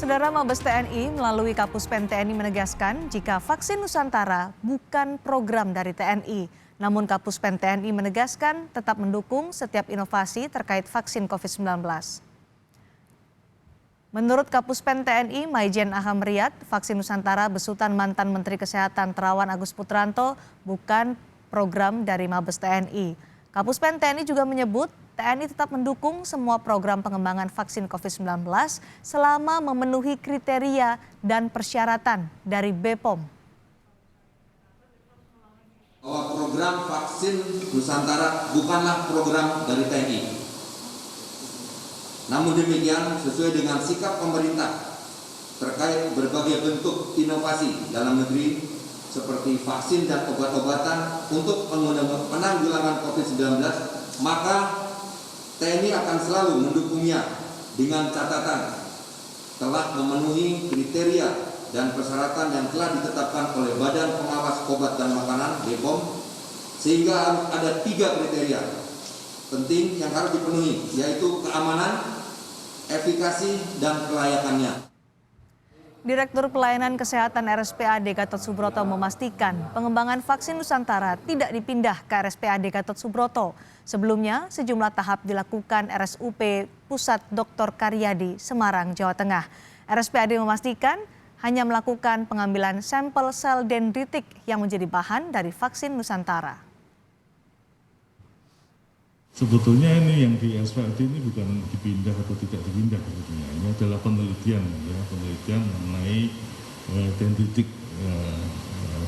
Saudara Mabes TNI melalui Kapuspen TNI menegaskan jika vaksin Nusantara bukan program dari TNI. Namun Kapuspen TNI menegaskan tetap mendukung setiap inovasi terkait vaksin COVID-19. Menurut Kapuspen TNI Maijen Aham Riyad, vaksin Nusantara besutan mantan Menteri Kesehatan Terawan Agus Putranto bukan program dari Mabes TNI. Kapuspen TNI juga menyebut TNI tetap mendukung semua program pengembangan vaksin COVID-19 selama memenuhi kriteria dan persyaratan dari BPOM. Bahwa program vaksin Nusantara bukanlah program dari TNI. Namun demikian, sesuai dengan sikap pemerintah terkait berbagai bentuk inovasi dalam negeri seperti vaksin dan obat-obatan untuk penanggulangan COVID-19, maka TNI akan selalu mendukungnya dengan catatan telah memenuhi kriteria dan persyaratan yang telah ditetapkan oleh Badan Pengawas Obat dan Makanan (BPOM), sehingga ada 3 kriteria penting yang harus dipenuhi, yaitu keamanan, efikasi, dan kelayakannya. Direktur Pelayanan Kesehatan RSPAD Gatot Subroto memastikan pengembangan vaksin Nusantara tidak dipindah ke RSPAD Gatot Subroto. Sebelumnya, sejumlah tahap dilakukan RSUP Pusat Dr. Karyadi, Semarang, Jawa Tengah. RSPAD memastikan hanya melakukan pengambilan sampel sel dendritik yang menjadi bahan dari vaksin Nusantara. Sebetulnya ini yang di RSPAD ini bukan dipindah atau tidak dipindah sebetulnya. Ini adalah penelitian mengenai dendritik,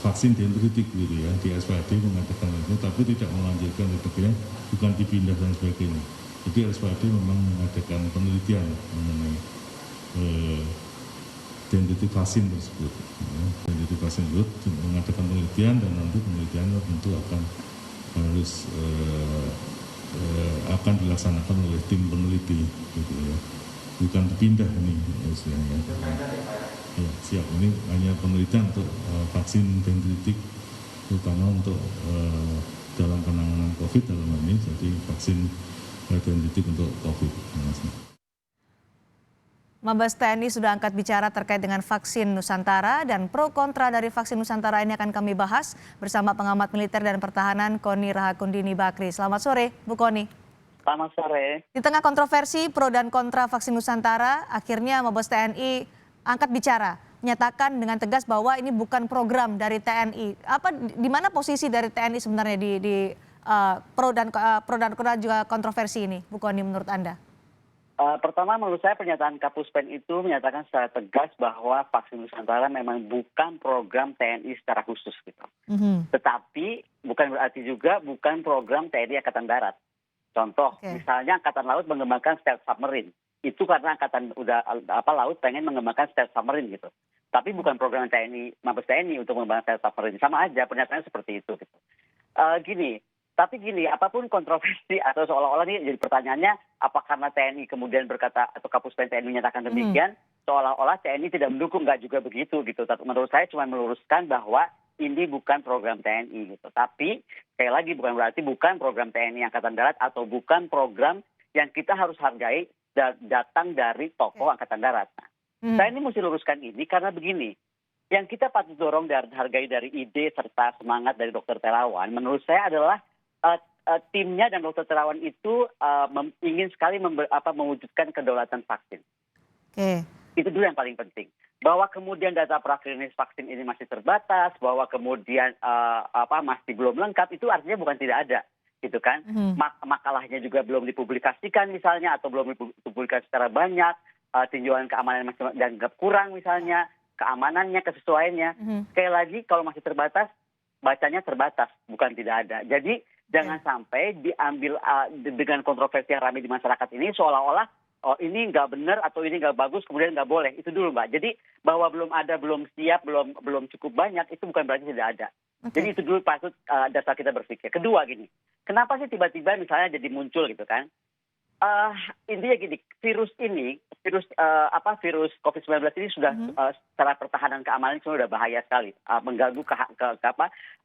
vaksin dendritik gitu ya. Di RSPAD mengatakan itu, tapi tidak melanjutkan sebetulnya, bukan dipindah dan sebagainya. Jadi RSPAD memang mengadakan penelitian mengenai dendritik vaksin tersebut. Dendritik vaksin tersebut mengadakan penelitian dan nanti penelitiannya tentu akan dilaksanakan oleh tim peneliti gitu ya. Bukan dipindah ini istilahnya. Ya, siap, ini hanya penelitian untuk vaksin dendritik, terutama untuk dalam penanganan COVID dalam hal ini, jadi vaksin dendritik untuk COVID. Mabes TNI sudah angkat bicara terkait dengan vaksin Nusantara dan pro kontra dari vaksin Nusantara ini akan kami bahas bersama pengamat militer dan pertahanan Koni Rahakundini Bakri. Selamat sore, Bu Koni. Selamat sore. Di tengah kontroversi pro dan kontra vaksin Nusantara, akhirnya Mabes TNI angkat bicara, menyatakan dengan tegas bahwa ini bukan program dari TNI. Di mana posisi dari TNI sebenarnya di pro dan kontra juga kontroversi ini, Bu Koni, menurut Anda? Pertama, menurut saya pernyataan Kapuspen itu menyatakan secara tegas bahwa vaksin Nusantara memang bukan program TNI secara khusus gitu. Tetapi bukan berarti juga bukan program TNI Angkatan Darat. Contoh, misalnya Angkatan Laut mengembangkan stealth submarine. Itu karena Angkatan Laut pengen mengembangkan stealth submarine gitu. Tapi bukan program TNI, Mabes TNI untuk mengembangkan stealth submarine. Sama aja pernyataannya seperti itu gitu. Tapi apapun kontroversi atau seolah-olah ini jadi pertanyaannya, apa karena TNI kemudian berkata atau Kapuspen TNI menyatakan demikian, seolah-olah TNI tidak mendukung, nggak juga begitu gitu. Tapi menurut saya cuma meluruskan bahwa ini bukan program TNI gitu. Tapi sekali lagi bukan berarti bukan program TNI Angkatan Darat atau bukan program yang kita harus hargai datang dari tokoh Angkatan Darat. Saya ini mesti luruskan ini karena begini. Yang kita patut dorong dan hargai dari ide serta semangat dari Dr. Terawan, menurut saya adalah timnya dan Dr. Terawan itu ingin sekali mewujudkan kedaulatan vaksin. Itu dulu yang paling penting. Bahwa kemudian data praklinis vaksin ini masih terbatas, bahwa kemudian masih belum lengkap, itu artinya bukan tidak ada, gitu kan? Makalahnya juga belum dipublikasikan misalnya, atau belum dipublikasikan secara banyak, tinjauan keamanan masih dianggap kurang misalnya, keamanannya, kesesuaiannya. Sekali lagi kalau masih terbatas, bacanya terbatas, bukan tidak ada. Jadi jangan sampai diambil dengan kontroversi yang ramai di masyarakat ini seolah-olah ini nggak benar atau ini nggak bagus kemudian nggak boleh. Itu dulu Mbak. Jadi bahwa belum ada, belum siap, belum cukup banyak itu bukan berarti tidak ada. Jadi itu dulu patut dasar kita berpikir. Kedua gini, kenapa sih tiba-tiba misalnya jadi muncul gitu kan? Intinya gini, virus COVID-19 ini sudah secara pertahanan keamanan sudah bahaya sekali, mengganggu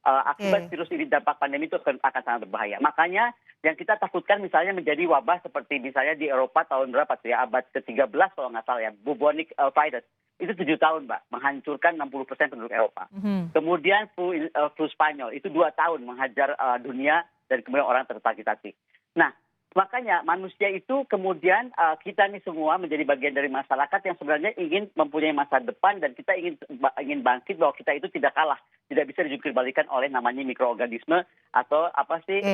akibat virus ini, dampak pandemi itu akan sangat berbahaya. Makanya yang kita takutkan misalnya menjadi wabah seperti misalnya di Eropa tahun berapa tuh ya, abad ke-13 kalau nggak salah ya, bubonic virus. Itu 7 tahun, Mbak, menghancurkan 60% penduduk Eropa. Kemudian flu Spanyol, itu 2 tahun menghajar dunia dan kemudian orang tertaki-taki. Nah, makanya manusia itu kemudian kita nih semua menjadi bagian dari masyarakat yang sebenarnya ingin mempunyai masa depan dan kita ingin bangkit bahwa kita itu tidak kalah, tidak bisa dijungkir-balikan oleh namanya mikroorganisme atau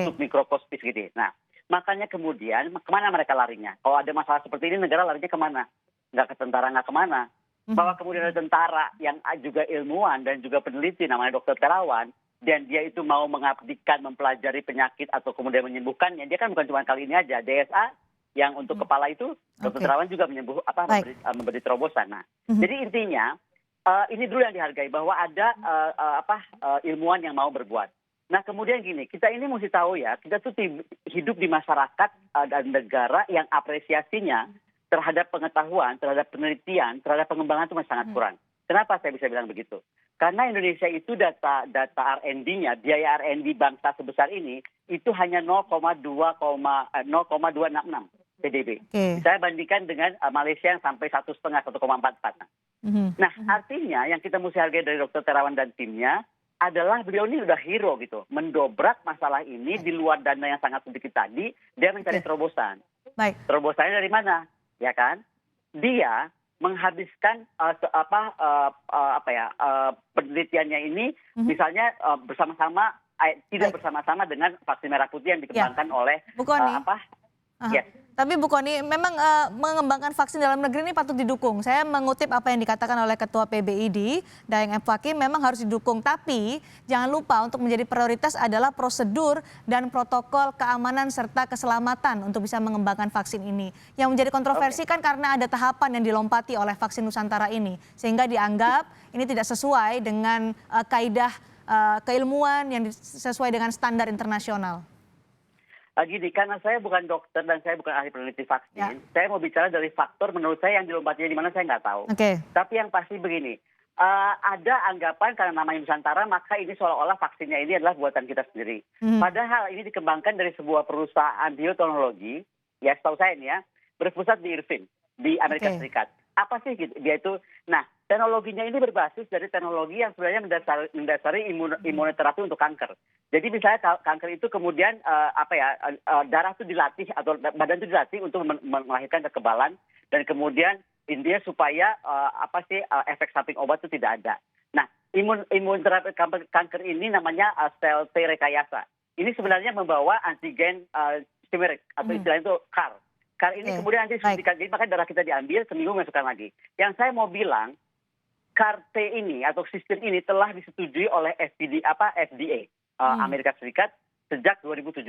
submikroskopis gitu. Nah, makanya kemudian kemana mereka larinya? Kalau ada masalah seperti ini negara larinya kemana? Nggak ke tentara, nggak kemana. Bahwa kemudian ada tentara yang juga ilmuwan dan juga peneliti namanya Dr. Terawan, dan dia itu mau mengabdikan mempelajari penyakit atau kemudian menyembuhkannya. Dia kan bukan cuma kali ini aja. DSA yang untuk kepala itu Dr. Terawan juga memberi terobosan. Nah, jadi intinya ini dulu yang dihargai bahwa ada ilmuwan yang mau berbuat. Nah, kemudian gini, kita ini mesti tahu ya, kita tuh hidup di masyarakat dan negara yang apresiasinya terhadap pengetahuan, terhadap penelitian, terhadap pengembangan itu masih sangat kurang. Kenapa saya bisa bilang begitu? Karena Indonesia itu data R&D-nya, biaya R&D bangsa sebesar ini, itu hanya 0,266 PDB. Saya bandingkan dengan Malaysia yang sampai 1,5, 1,44. Nah, artinya yang kita mesti hargai dari Dr. Terawan dan timnya adalah beliau ini udah hero gitu. Mendobrak masalah ini di luar dana yang sangat sedikit tadi, dia mencari terobosan. Terobosannya dari mana? Ya kan? Dia menghabiskan penelitiannya ini misalnya bersama-sama tidak bersama-sama dengan vaksin merah putih yang dikembangkan oleh Tapi Bu Kony, memang mengembangkan vaksin dalam negeri ini patut didukung. Saya mengutip apa yang dikatakan oleh Ketua PBID, Daeng M. Fakih, memang harus didukung. Tapi jangan lupa untuk menjadi prioritas adalah prosedur dan protokol keamanan serta keselamatan untuk bisa mengembangkan vaksin ini. Yang menjadi kontroversi kan karena ada tahapan yang dilompati oleh vaksin Nusantara ini. Sehingga dianggap ini tidak sesuai dengan kaidah keilmuan yang sesuai dengan standar internasional. Gini, karena saya bukan dokter dan saya bukan ahli peneliti vaksin, saya mau bicara dari faktor menurut saya yang dilompatinya di mana saya nggak tahu. Tapi yang pasti begini, ada anggapan karena namanya Nusantara maka ini seolah-olah vaksinnya ini adalah buatan kita sendiri. Padahal ini dikembangkan dari sebuah perusahaan bioteknologi, ya setahu saya ini ya, berpusat di Irvine, di Amerika Serikat. Apa sih dia itu? Nah, teknologinya ini berbasis dari teknologi yang sebenarnya mendasari imunoterapi untuk kanker. Jadi misalnya kanker itu kemudian darah itu dilatih atau badan itu dilatih untuk melahirkan kekebalan dan kemudian intinya supaya efek samping obat itu tidak ada. Nah, imunoterapi kanker ini namanya sel T rekayasa. Ini sebenarnya membawa antigen chimeric atau istilahnya itu CAR. CAR ini kemudian nanti disuntikan, jadi makanya darah kita diambil, seminggu masukkan lagi. Yang saya mau bilang, CAR T ini atau sistem ini telah disetujui oleh FDA Amerika Serikat sejak 2017.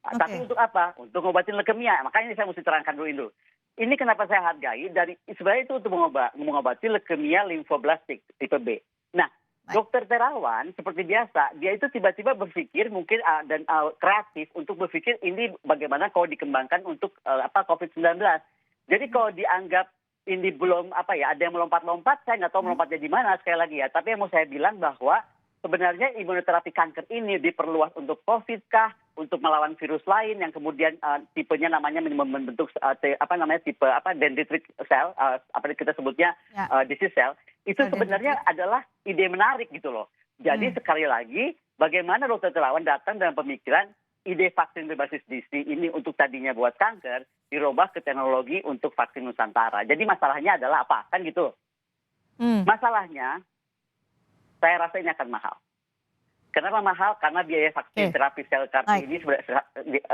Tapi untuk apa? Untuk ngobatin leukemia. Makanya ini saya mesti terangkan dulu. Ini kenapa saya hargai, sebenarnya itu untuk mengobati leukemia limfoblastik tipe B. Nah, Dr. Terawan seperti biasa, dia itu tiba-tiba berpikir mungkin dan kreatif untuk berpikir ini bagaimana kalau dikembangkan untuk COVID-19. Jadi kalau dianggap ini belum ada yang melompat-lompat, saya nggak tahu melompatnya di mana sekali lagi ya. Tapi yang mau saya bilang bahwa sebenarnya imunoterapi kanker ini diperluas untuk COVID kah, untuk melawan virus lain yang kemudian tipenya namanya membentuk tipe dendritic cell, kita sebutnya disease cell. Itu sebenarnya adalah ide menarik gitu loh. Jadi sekali lagi, bagaimana Dr. Terawan datang dengan pemikiran ide vaksin berbasis DC ini untuk tadinya buat kanker, dirubah ke teknologi untuk vaksin Nusantara. Jadi masalahnya adalah apa? Kan gitu. Masalahnya, saya rasa ini akan mahal. Kenapa mahal? Karena biaya vaksin terapi sel CAR T ini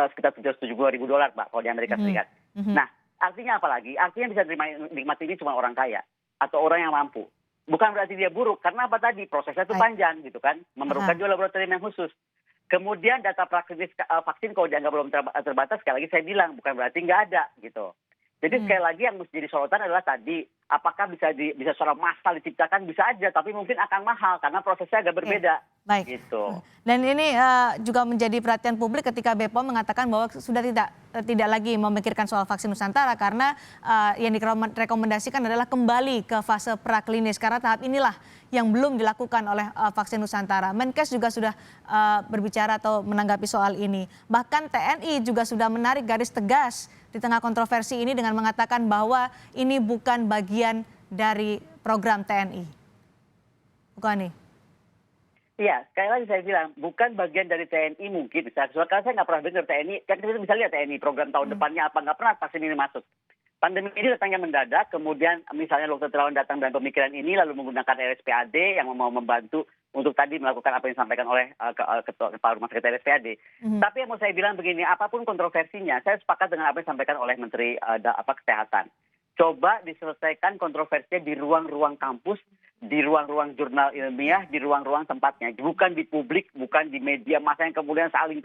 sekitar $770.000 Pak, kalau di Amerika Serikat. Nah, artinya apa lagi? Artinya bisa nikmati ini cuma orang kaya atau orang yang mampu. Bukan berarti dia buruk, karena apa tadi? Prosesnya itu panjang gitu kan, memerlukan juga laboratorium yang khusus. Kemudian data praktis vaksin kalau dianggap belum terbatas, sekali lagi saya bilang bukan berarti nggak ada gitu. Jadi sekali lagi yang mesti jadi sorotan adalah tadi, apakah bisa secara massal diciptakan? Bisa aja, tapi mungkin akan mahal karena prosesnya agak berbeda. Baik. Gitu. Dan ini juga menjadi perhatian publik ketika BPOM mengatakan bahwa sudah tidak lagi memikirkan soal vaksin Nusantara karena yang direkomendasikan adalah kembali ke fase praklinis karena tahap inilah yang belum dilakukan oleh vaksin Nusantara. Menkes juga sudah berbicara atau menanggapi soal ini. Bahkan TNI juga sudah menarik garis tegas di tengah kontroversi ini dengan mengatakan bahwa ini bukan bagian dari program TNI. Bukan nih. Iya, sekali lagi saya bilang, bukan bagian dari TNI mungkin. Karena saya nggak pernah dengar TNI, kan kita bisa lihat TNI program tahun depannya apa, nggak pernah vaksin ini masuk. Pandemi ini datangnya mendadak, kemudian misalnya Dr. Terawan datang dengan pemikiran ini, lalu menggunakan RSPAD yang mau membantu untuk tadi melakukan apa yang disampaikan oleh Kepala Rumah Sakit RSPAD. Tapi yang mau saya bilang begini, apapun kontroversinya, saya sepakat dengan apa yang disampaikan oleh Menteri Kesehatan. Coba diselesaikan kontroversinya di ruang-ruang kampus, di ruang-ruang jurnal ilmiah, di ruang-ruang tempatnya, bukan di publik, bukan di media massa yang kemudian saling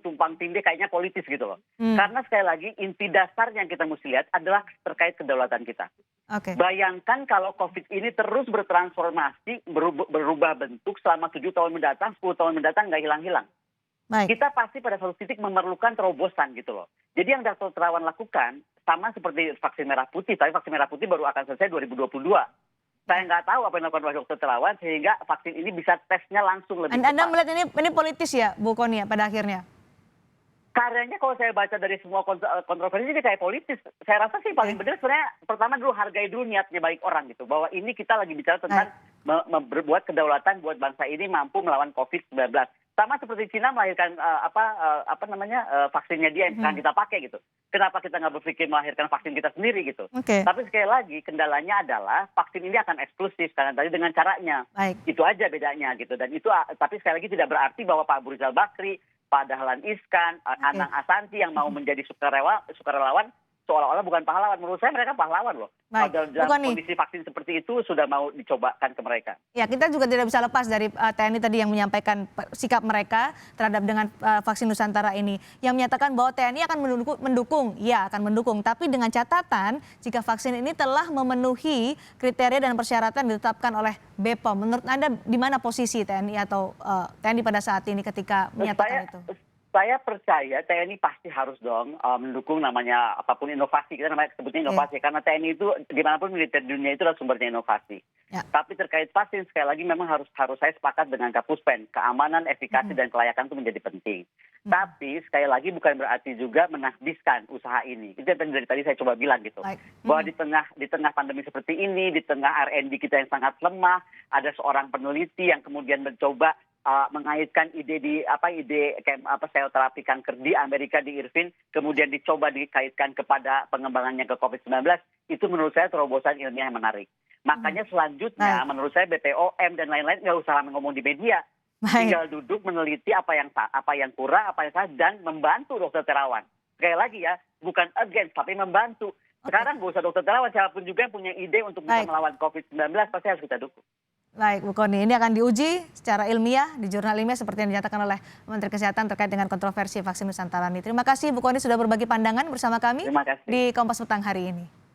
tumpang tindih kayaknya politis gitu loh. Karena sekali lagi inti dasar yang kita mesti lihat adalah terkait kedaulatan kita. Oke. Bayangkan kalau COVID ini terus bertransformasi, berubah bentuk selama 7 tahun mendatang, 10 tahun mendatang nggak hilang-hilang. Baik. Kita pasti pada satu titik memerlukan terobosan gitu loh. Jadi yang Dr. Terawan lakukan sama seperti vaksin merah putih, tapi vaksin merah putih baru akan selesai 2022. Saya nggak tahu apa yang dilakukan oleh Dr. Terawan sehingga vaksin ini bisa tesnya langsung lebih cepat. Anda melihat ini politis ya, Bu Kony, pada akhirnya? Karyanya kalau saya baca dari semua kontroversi ini kayak politis. Saya rasa sih paling benar sebenarnya pertama dulu hargai dulu niatnya baik orang gitu. Bahwa ini kita lagi bicara tentang berbuat kedaulatan buat bangsa ini mampu melawan COVID-19. Sama seperti Cina melahirkan vaksinnya dia yang sekarang kita pakai gitu. Kenapa kita nggak berpikir melahirkan vaksin kita sendiri gitu? Oke. Tapi sekali lagi kendalanya adalah vaksin ini akan eksklusif karena tadi dengan caranya. Baik. Itu aja bedanya gitu. Dan itu tapi sekali lagi tidak berarti bahwa Pak Abu Rizal Bakri, Pak Dahlan Iskan, Anang Asanti yang mau menjadi sukarelawan seolah-olah bukan pahlawan. Menurut saya mereka pahlawan loh. Baik. Dalam kondisi vaksin seperti itu sudah mau dicobakan ke mereka. Ya, kita juga tidak bisa lepas dari TNI tadi yang menyampaikan sikap mereka terhadap dengan vaksin Nusantara ini. Yang menyatakan bahwa TNI akan mendukung. Tapi dengan catatan jika vaksin ini telah memenuhi kriteria dan persyaratan ditetapkan oleh BPOM. Menurut Anda di mana posisi TNI atau TNI pada saat ini ketika menyatakan itu? Saya percaya TNI pasti harus dong mendukung namanya apapun inovasi. Kita namanya sebutnya inovasi. Karena TNI itu dimanapun militer dunia itu adalah sumbernya inovasi. Ya. Tapi terkait vaksin sekali lagi memang harus saya sepakat dengan Kapuspen. Keamanan, efikasi dan kelayakan itu menjadi penting. Tapi sekali lagi bukan berarti juga menahbiskan usaha ini. Itu yang dari tadi saya coba bilang gitu. Bahwa di tengah pandemi seperti ini, di tengah R&D kita yang sangat lemah, ada seorang peneliti yang kemudian mencoba mengaitkan ide sel terapi kanker di Amerika di Irvine, kemudian dicoba dikaitkan kepada pengembangannya ke COVID-19, itu menurut saya terobosan ilmiah yang menarik. Makanya selanjutnya menurut saya BPOM dan lain-lain nggak usah ngomong di media, tinggal duduk meneliti apa yang kurang, apa yang salah, dan membantu Dr. Terawan. Sekali lagi ya, bukan against tapi membantu. Sekarang nggak usah Dr. Terawan, siapapun juga yang punya ide untuk bisa melawan COVID-19 pasti harus kita dukung. Baik, Bu Kony, ini akan diuji secara ilmiah di jurnal ilmiah seperti yang dinyatakan oleh Menteri Kesehatan terkait dengan kontroversi vaksin Nusantara ini. Terima kasih Bu Kony sudah berbagi pandangan bersama kami di Kompas Petang hari ini.